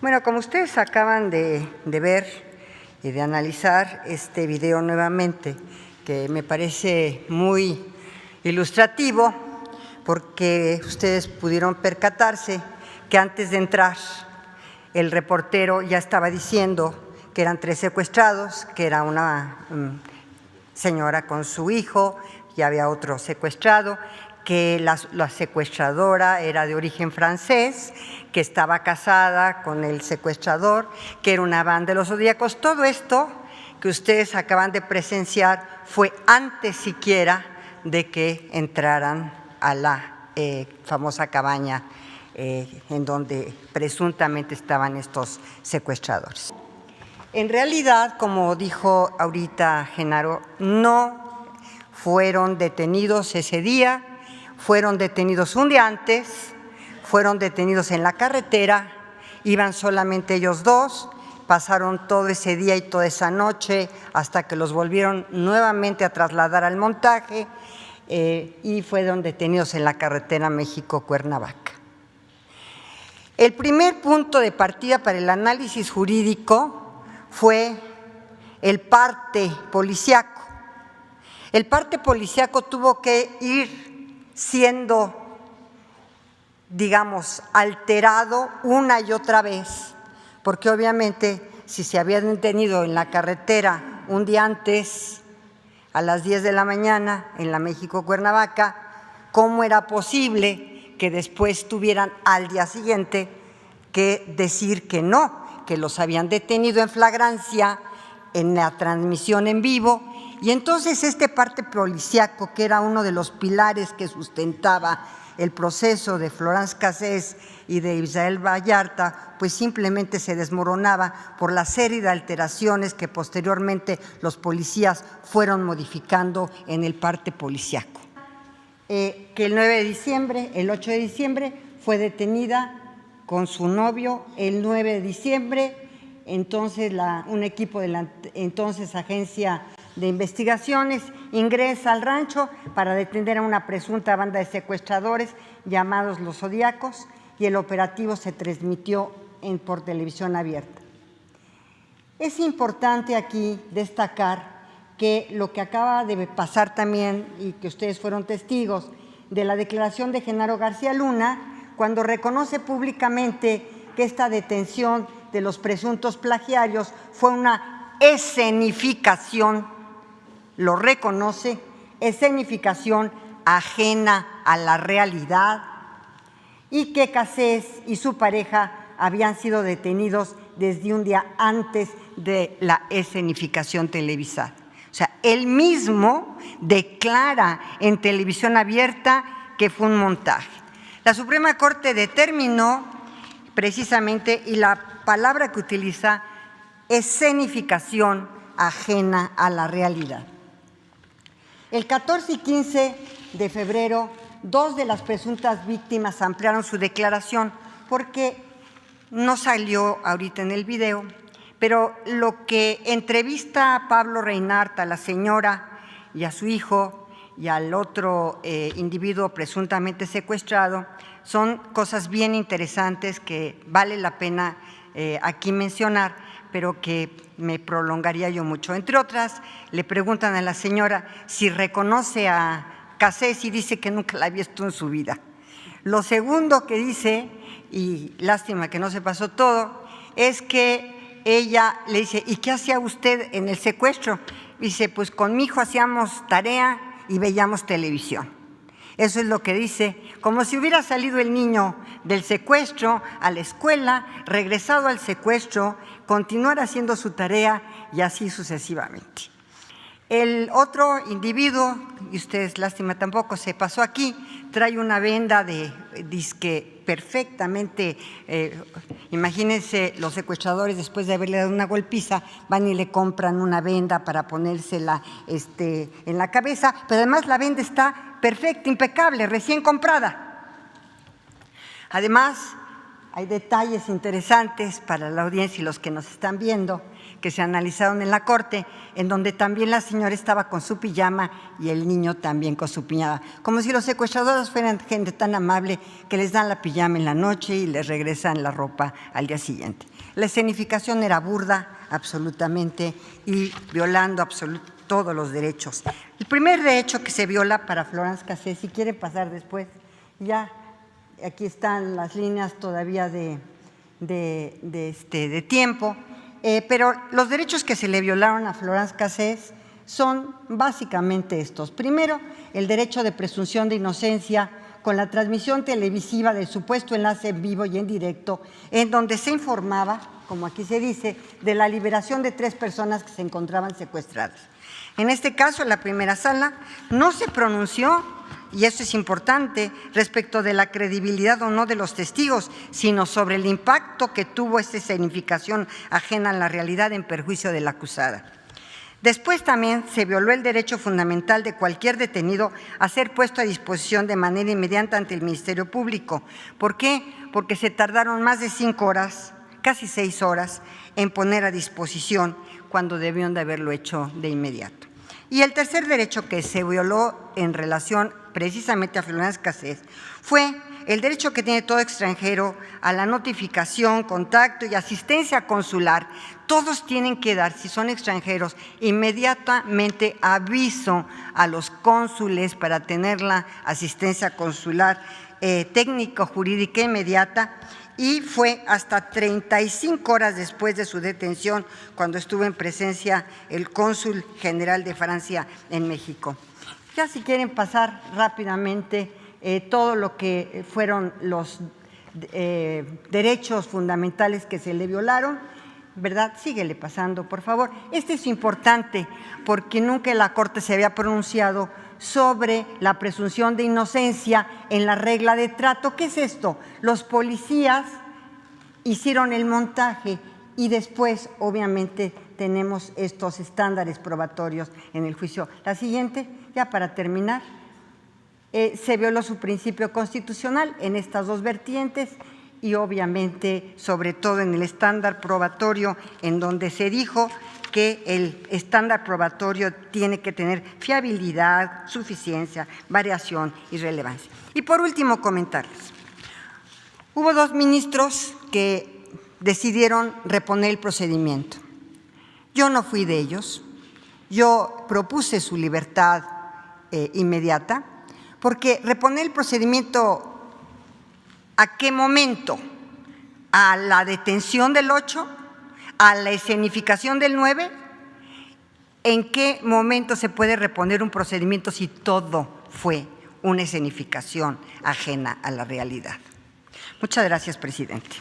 Bueno, como ustedes acaban de ver y de analizar este video nuevamente, que me parece muy ilustrativo, porque ustedes pudieron percatarse que antes de entrar el reportero ya estaba diciendo que eran 3 secuestrados, que era una señora con su hijo, y había otro secuestrado, que la secuestradora era de origen francés, que estaba casada con el secuestrador, que era una banda de los Zodíacos. Todo esto que ustedes acaban de presenciar fue antes siquiera de que entraran a la famosa cabaña en donde presuntamente estaban estos secuestradores. En realidad, como dijo ahorita Genaro, no fueron detenidos ese día, fueron detenidos un día antes, fueron detenidos en la carretera, iban solamente ellos dos, pasaron todo ese día y toda esa noche hasta que los volvieron nuevamente a trasladar al montaje y fueron detenidos en la carretera México-Cuernavaca. El primer punto de partida para el análisis jurídico fue el parte policíaco. El parte policíaco tuvo que ir siendo, digamos, alterado una y otra vez, porque obviamente si se habían detenido en la carretera un día antes, a las 10 de la mañana, en la México-Cuernavaca, ¿cómo era posible que después tuvieran al día siguiente que decir que no, que los habían detenido en flagrancia en la transmisión en vivo? Y entonces este parte policíaco, que era uno de los pilares que sustentaba el proceso de Florence Cassés y de Israel Vallarta, pues simplemente se desmoronaba por la serie de alteraciones que posteriormente los policías fueron modificando en el parte policíaco. Que el 9 de diciembre, el 8 de diciembre, fue detenida con su novio. El 9 de diciembre, entonces un equipo de la entonces Agencia de Investigaciones ingresa al rancho para detener a una presunta banda de secuestradores llamados los Zodíacos, y el operativo se transmitió por televisión abierta. Es importante aquí destacar que lo que acaba de pasar también, y que ustedes fueron testigos, de la declaración de Genaro García Luna, cuando reconoce públicamente que esta detención de los presuntos plagiarios fue una escenificación, lo reconoce, escenificación ajena a la realidad, y que Cassés y su pareja habían sido detenidos desde un día antes de la escenificación televisada. O sea, él mismo declara en televisión abierta que fue un montaje. La Suprema Corte determinó precisamente, y la palabra que utiliza, escenificación ajena a la realidad. El 14 y 15 de febrero, 2 de las presuntas víctimas ampliaron su declaración, porque no salió ahorita en el video, pero lo que entrevista a Pablo Reinart, a la señora y a su hijo y al otro individuo presuntamente secuestrado, son cosas bien interesantes que vale la pena aquí mencionar, pero que me prolongaría yo mucho. Entre otras, le preguntan a la señora si reconoce a Cassés y dice que nunca la había visto en su vida. Lo segundo que dice, y lástima que no se pasó todo, es que ella le dice: ¿y qué hacía usted en el secuestro? Dice: pues con mi hijo hacíamos tarea y veíamos televisión. Eso es lo que dice, como si hubiera salido el niño del secuestro a la escuela, regresado al secuestro, continuar haciendo su tarea y así sucesivamente. El otro individuo, y ustedes, lástima, tampoco se pasó aquí, trae una venda de disque perfectamente, imagínense, los secuestradores después de haberle dado una golpiza van y le compran una venda para ponérsela en la cabeza, pero además la venda está perfecta, impecable, recién comprada. Además, hay detalles interesantes para la audiencia y los que nos están viendo, que se analizaron en la Corte, en donde también la señora estaba con su pijama y el niño también con su pijama, como si los secuestradores fueran gente tan amable que les dan la pijama en la noche y les regresan la ropa al día siguiente. La escenificación era burda, absolutamente, y violando todos los derechos. El primer derecho que se viola para Florence Cassés, si quiere pasar después, ya aquí están las líneas todavía de tiempo, pero los derechos que se le violaron a Florence Cassés son básicamente estos. Primero, el derecho de presunción de inocencia con la transmisión televisiva del supuesto enlace en vivo y en directo, en donde se informaba, como aquí se dice, de la liberación de 3 personas que se encontraban secuestradas. En este caso, en la primera sala, no se pronunció, y eso es importante, respecto de la credibilidad o no de los testigos, sino sobre el impacto que tuvo esta escenificación ajena a la realidad en perjuicio de la acusada. Después también se violó el derecho fundamental de cualquier detenido a ser puesto a disposición de manera inmediata ante el Ministerio Público. ¿Por qué? Porque se tardaron más de 5 horas, casi 6 horas, en poner a disposición cuando debieron de haberlo hecho de inmediato. Y el tercer derecho que se violó en relación precisamente a Florence Cassés fue el derecho que tiene todo extranjero a la notificación, contacto y asistencia consular. Todos tienen que dar, si son extranjeros, inmediatamente aviso a los cónsules para tener la asistencia consular técnico-jurídica inmediata, y fue hasta 35 horas después de su detención cuando estuvo en presencia el cónsul general de Francia en México. Ya si quieren pasar rápidamente todo lo que fueron los derechos fundamentales que se le violaron, ¿verdad? Síguele pasando, por favor. Este es importante porque nunca la Corte se había pronunciado sobre la presunción de inocencia en la regla de trato. ¿Qué es esto? Los policías hicieron el montaje y después, obviamente, tenemos estos estándares probatorios en el juicio. La siguiente, ya para terminar, se violó su principio constitucional en estas 2 vertientes y obviamente, sobre todo en el estándar probatorio, en donde se dijo que el estándar probatorio tiene que tener fiabilidad, suficiencia, variación y relevancia. Y por último, comentarles. Hubo 2 ministros que decidieron reponer el procedimiento. Yo no fui de ellos. Yo propuse su libertad inmediata, porque reponer el procedimiento, ¿a qué momento? ¿A la detención del 8? ¿A la escenificación del 9? ¿En qué momento se puede reponer un procedimiento si todo fue una escenificación ajena a la realidad? Muchas gracias, presidente.